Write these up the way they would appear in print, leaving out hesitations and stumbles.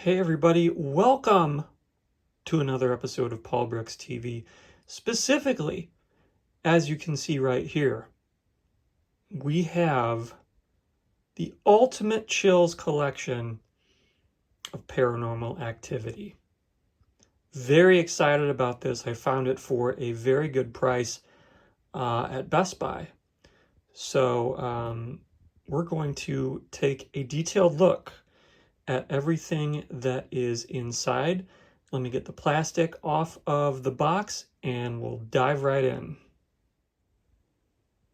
Hey everybody, welcome to another episode of Paul Brooks TV. Specifically, as you can see right here, we have the Ultimate Chills collection of Paranormal Activity. Very excited about this. I found it for a very good price at Best Buy. So we're going to take a detailed look at everything that is inside. Let me get the plastic off of the box and we'll dive right in.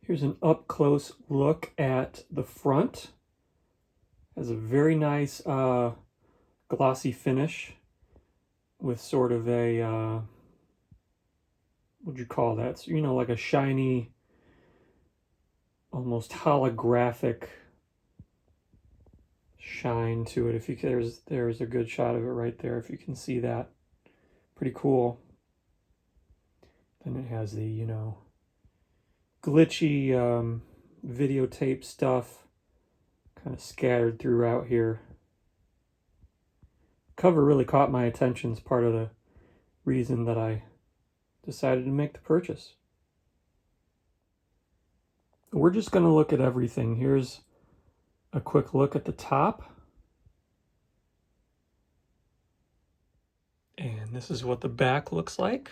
Here's an up-close look at the front. Has a very nice glossy finish with sort of a, what would you call that? So, you know, like a shiny, almost holographic shine to it. If you there's a good shot of it right there, if you can see that. Pretty cool. Then it has the, you know, glitchy videotape stuff kind of scattered throughout here. Cover really caught my attention. It's part of the reason that I decided to make the purchase. We're just going to look at everything. Here's a quick look at the top. And this is what the back looks like.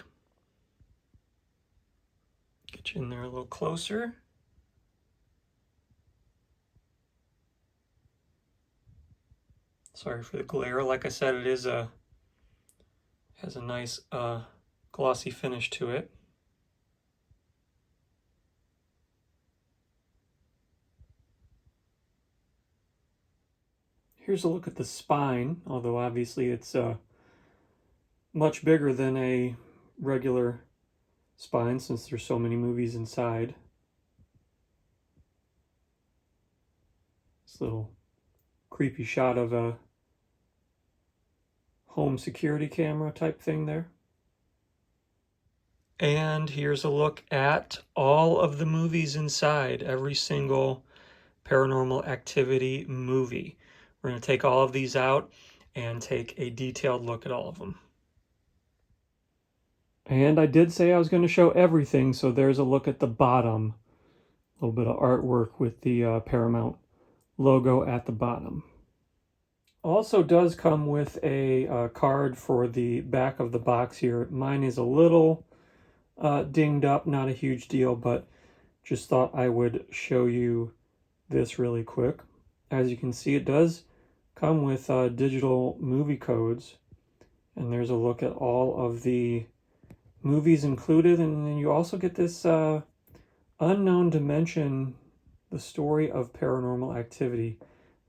Get you in there a little closer. Sorry for the glare. Like I said, it is has a nice glossy finish to it. Here's a look at the spine, although obviously it's much bigger than a regular spine since there's so many movies inside. This little creepy shot of a home security camera type thing there. And here's a look at all of the movies inside, every single Paranormal Activity movie. We're going to take all of these out and take a detailed look at all of them. And I did say I was going to show everything, so there's a look at the bottom. A little bit of artwork with the Paramount logo at the bottom. Also does come with a card for the back of the box here. Mine is a little dinged up, not a huge deal, but just thought I would show you this really quick. As you can see, it does come with digital movie codes, and there's a look at all of the movies included, and then you also get this unknown dimension, the story of Paranormal Activity,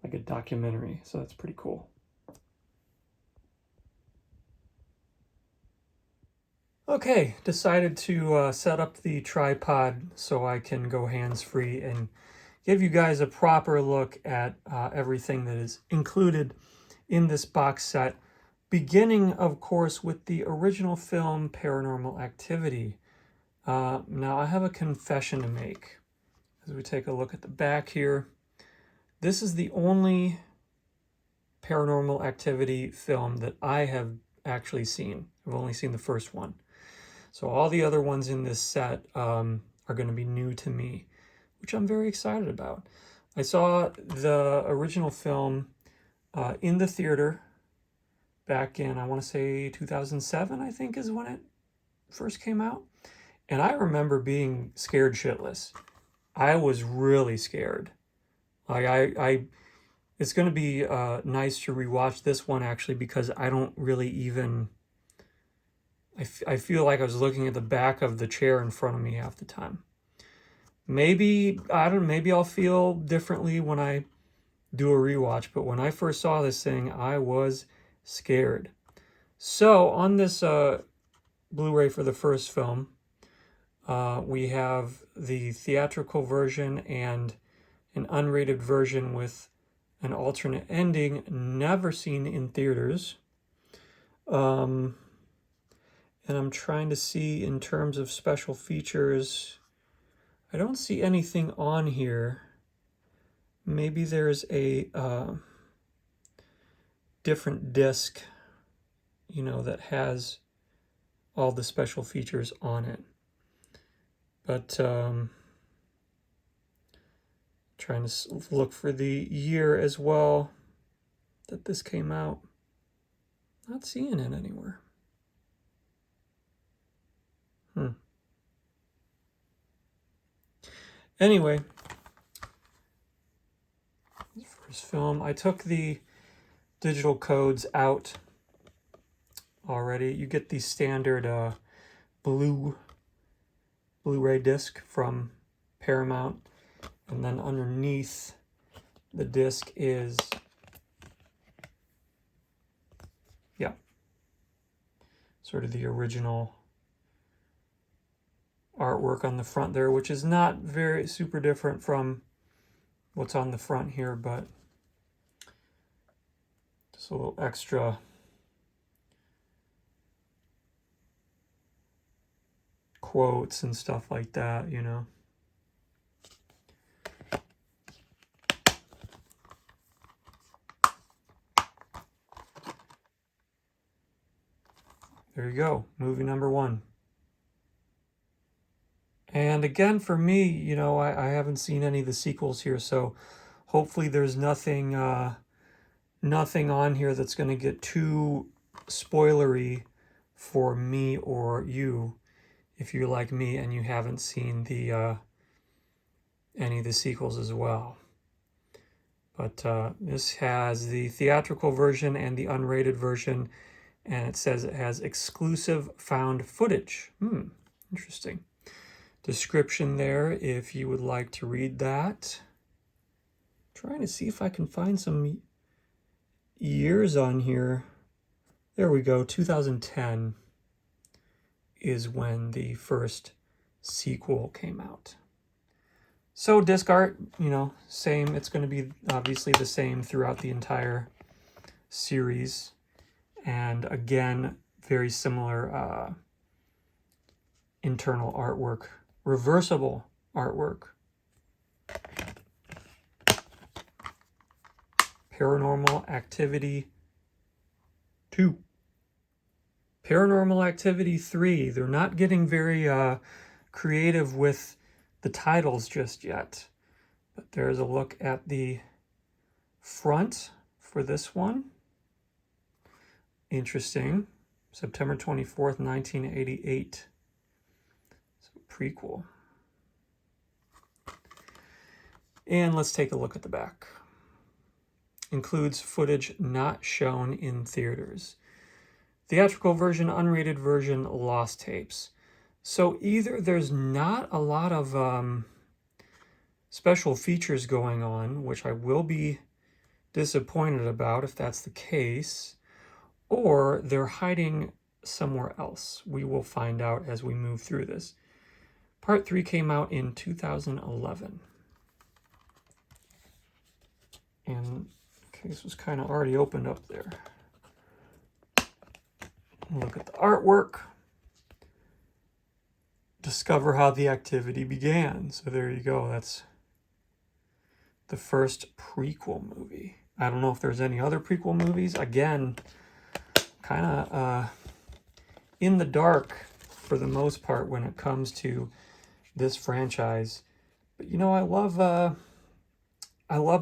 like a documentary. So that's pretty cool. Okay, decided to set up the tripod so I can go hands-free and give you guys a proper look at everything that is included in this box set, beginning, of course, with the original film Paranormal Activity. Now, I have a confession to make. As we take a look at the back here, this is the only Paranormal Activity film that I have actually seen. I've only seen the first one. So all the other ones in this set are going to be new to me, which I'm very excited about. I saw the original film in the theater back in, I want to say 2007, I think is when it first came out. And I remember being scared shitless. I was really scared. Like it's going to be nice to rewatch this one actually, because I don't really even, I feel like I was looking at the back of the chair in front of me half the time. Maybe, I don't know, maybe I'll feel differently when I do a rewatch, but when I first saw this thing, I was scared. So on this Blu-ray for the first film, we have the theatrical version and an unrated version with an alternate ending, never seen in theaters. And I'm trying to see in terms of special features, I don't see anything on here. Maybe there's a different disc, you know, that has all the special features on it. But trying to look for the year as well that this came out. Not seeing it anywhere. Anyway, first film. I took the digital codes out already. You get the standard Blu-ray disc from Paramount, and then underneath the disc is, yeah, sort of the original artwork on the front there, which is not very super different from what's on the front here, but just a little extra quotes and stuff like that, you know. There you go, movie number 1. And again, for me, you know, I haven't seen any of the sequels here, so hopefully there's nothing nothing on here that's going to get too spoilery for me or you, if you're like me and you haven't seen the any of the sequels as well. But this has the theatrical version and the unrated version, and it says it has exclusive found footage. Interesting. Description there if you would like to read that. Trying to see if I can find some years on here. There we go. 2010 is when the first sequel came out. So disc art, you know, same. It's going to be obviously the same throughout the entire series. And again, very similar internal artwork. Reversible artwork. Paranormal Activity 2. Paranormal Activity 3. They're not getting very creative with the titles just yet. But there's a look at the front for this one. Interesting. September 24th, 1988. Prequel. And let's take a look at the back. Includes footage not shown in theaters. Theatrical version, unrated version, lost tapes. So either there's not a lot of special features going on, which I will be disappointed about if that's the case, or they're hiding somewhere else. We will find out as we move through this. Part 3 came out in 2011. And the case was kind of already opened up there. Look at the artwork. Discover how the activity began. So there you go. That's the first prequel movie. I don't know if there's any other prequel movies. Again, kind of in the dark for the most part when it comes to this franchise. But you know, I love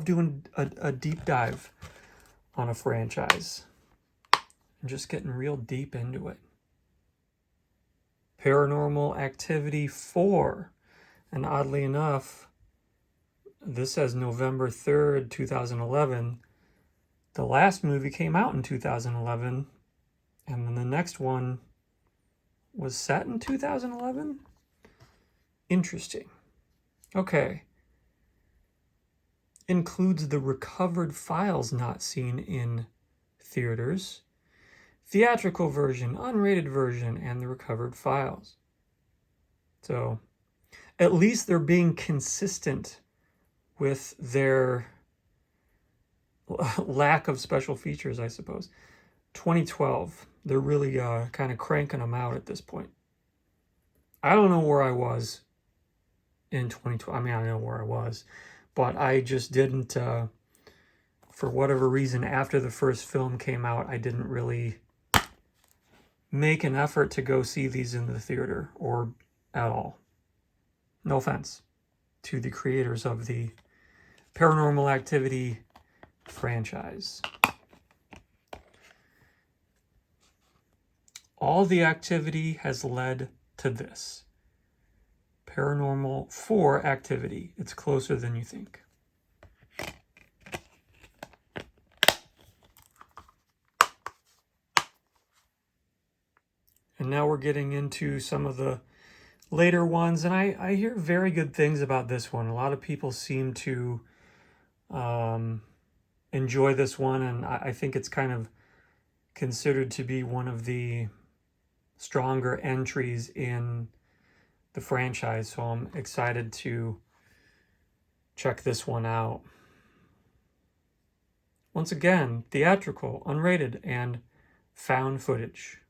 doing a deep dive on a franchise and just getting real deep into it. Paranormal Activity 4. And oddly enough, this says November 3rd, 2011. The last movie came out in 2011, and then the next one was set in 2011? Interesting. Okay. Includes the recovered files not seen in theaters, theatrical version, unrated version, and the recovered files. So at least they're being consistent with their lack of special features, I suppose. 2012. They're really kind of cranking them out at this point. I don't know where I was in 2012. I mean, I know where I was, but I just didn't for whatever reason, after the first film came out, I didn't really make an effort to go see these in the theater or at all. No offense to the creators of the Paranormal Activity franchise. All the activity has led to this. Paranormal 4 Activity. It's closer than you think. And now we're getting into some of the later ones, and I hear very good things about this one. A lot of people seem to enjoy this one, and I think it's kind of considered to be one of the stronger entries in the franchise, so I'm excited to check this one out. Once again, theatrical, unrated, and found footage.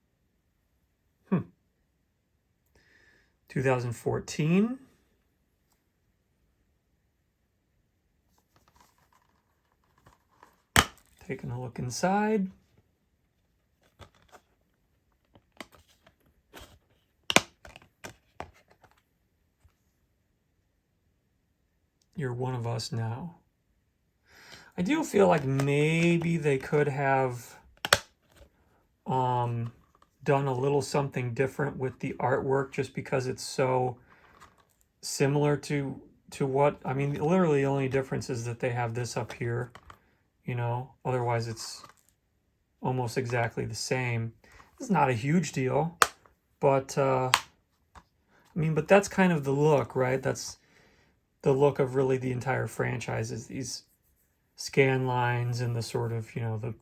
2014. Taking a look inside. You're one of us now. I do feel like maybe they could have done a little something different with the artwork, just because it's so similar to what, I mean, literally the only difference is that they have this up here, you know, otherwise it's almost exactly the same. It's not a huge deal, but I mean, but that's kind of the look, right? That's the look of really the entire franchise, is these scan lines and the sort of, you know, the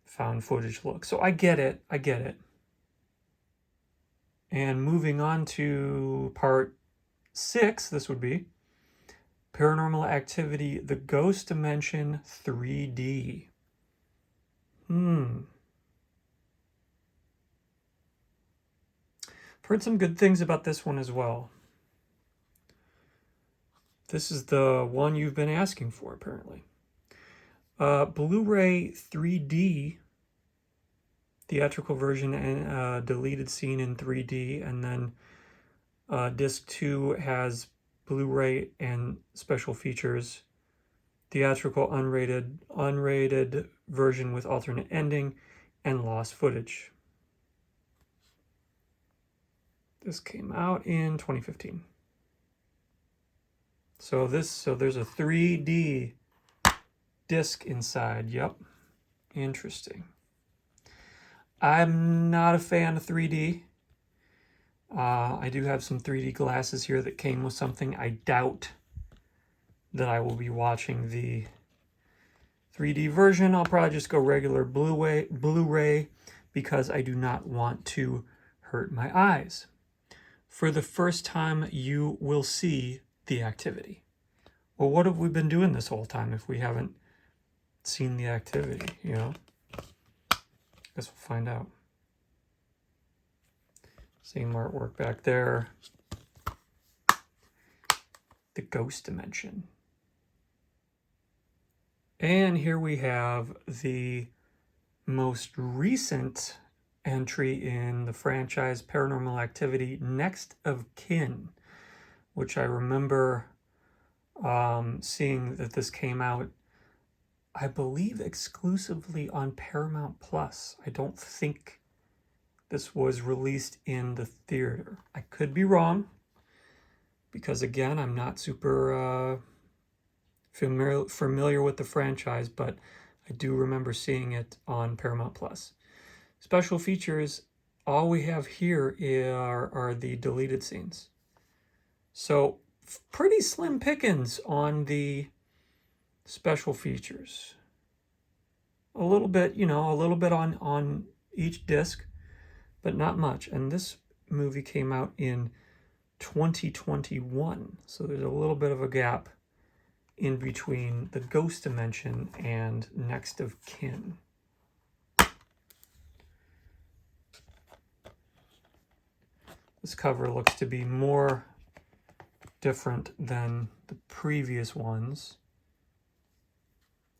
found footage look. So I get it. I get it. And moving on to part 6, this would be Paranormal Activity, The Ghost Dimension 3D. I've heard some good things about this one as well. This is the one you've been asking for, apparently. Blu-ray 3D, theatrical version, and deleted scene in 3D, and then disc 2 has Blu-ray and special features, theatrical unrated version with alternate ending, and lost footage. This came out in 2015. So there's a 3D disc inside. Yep. Interesting. I'm not a fan of 3D. I do have some 3D glasses here that came with something. I doubt that I will be watching the 3D version. I'll probably just go regular Blu-ray because I do not want to hurt my eyes. For the first time, you will see the activity. Well, what have we been doing this whole time if we haven't seen the activity, you know? Guess we'll find out. Same artwork back there. The Ghost Dimension. And here we have the most recent entry in the franchise, Paranormal Activity, Next of Kin, which I remember seeing that this came out, I believe, exclusively on Paramount Plus. I don't think this was released in the theater. I could be wrong, because again, I'm not super familiar with the franchise, but I do remember seeing it on Paramount Plus. Special features, all we have here are the deleted scenes. So pretty slim pickings on the special features. A little bit, you know, a little bit on each disc, but not much. And this movie came out in 2021. So there's a little bit of a gap in between The Ghost Dimension and Next of Kin. This cover looks to be more different than the previous ones.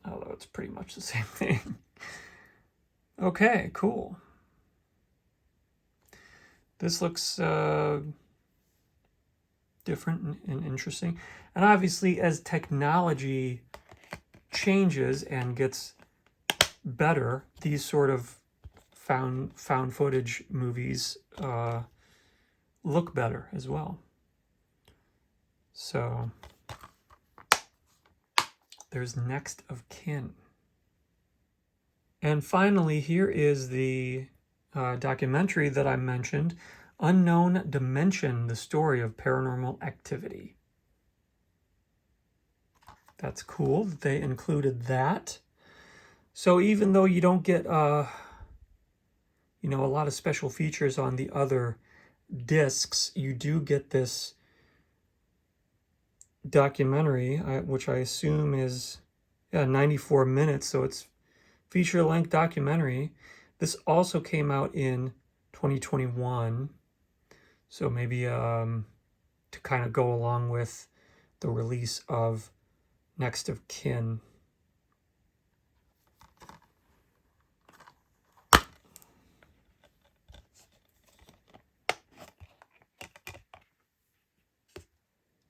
although it's pretty much the same thing. Okay, cool. This looks different and interesting. And obviously, as technology changes and gets better, these sort of found footage movies look better as well. So there's Next of Kin. And finally, here is the documentary that I mentioned, Unknown Dimension, the story of paranormal activity. That's cool that they included that. So even though you don't get, a lot of special features on the other discs, you do get this documentary, which I assume is 94 minutes, so it's feature-length documentary. This also came out in 2021, so maybe to kind of go along with the release of Next of Kin.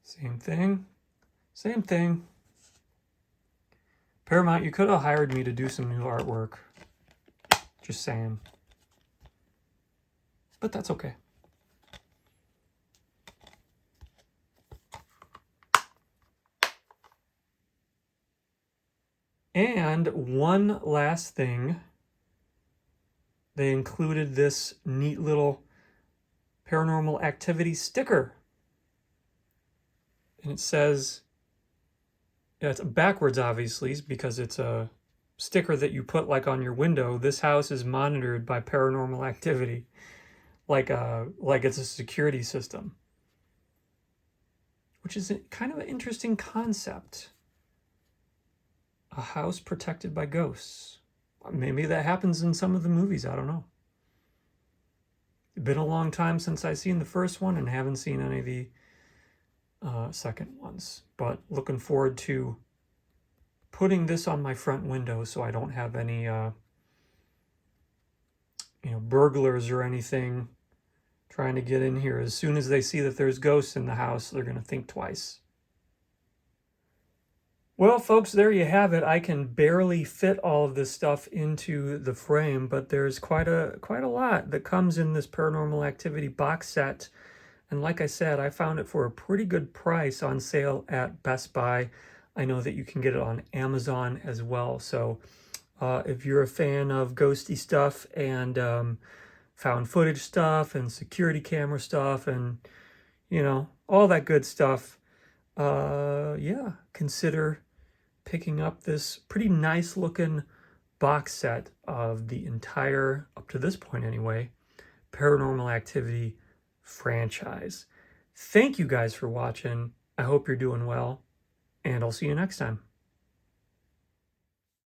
Same thing. Same thing. Paramount, you could have hired me to do some new artwork. Just saying. But that's okay. And one last thing. They included this neat little Paranormal Activity sticker. And it says, it's backwards obviously, because it's a sticker that you put like on your window. This house is monitored by Paranormal Activity, like it's a security system, which is kind of an interesting concept. A house protected by ghosts. Maybe that happens in some of the movies, I don't know. It's been a long time since I've seen the first one and haven't seen any of the second ones, but looking forward to putting this on my front window so I don't have any burglars or anything trying to get in here. As soon as they see that there's ghosts in the house, they're going to think twice. Well, folks, there you have it. I can barely fit all of this stuff into the frame, but there's quite a lot that comes in this Paranormal Activity box set. And like I said, I found it for a pretty good price on sale at Best Buy. I know that you can get it on Amazon as well. So if you're a fan of ghosty stuff and found footage stuff and security camera stuff and, all that good stuff, yeah, consider picking up this pretty nice looking box set of the entire, up to this point anyway, Paranormal Activity franchise. Thank you guys for watching. I hope you're doing well, and I'll see you next time.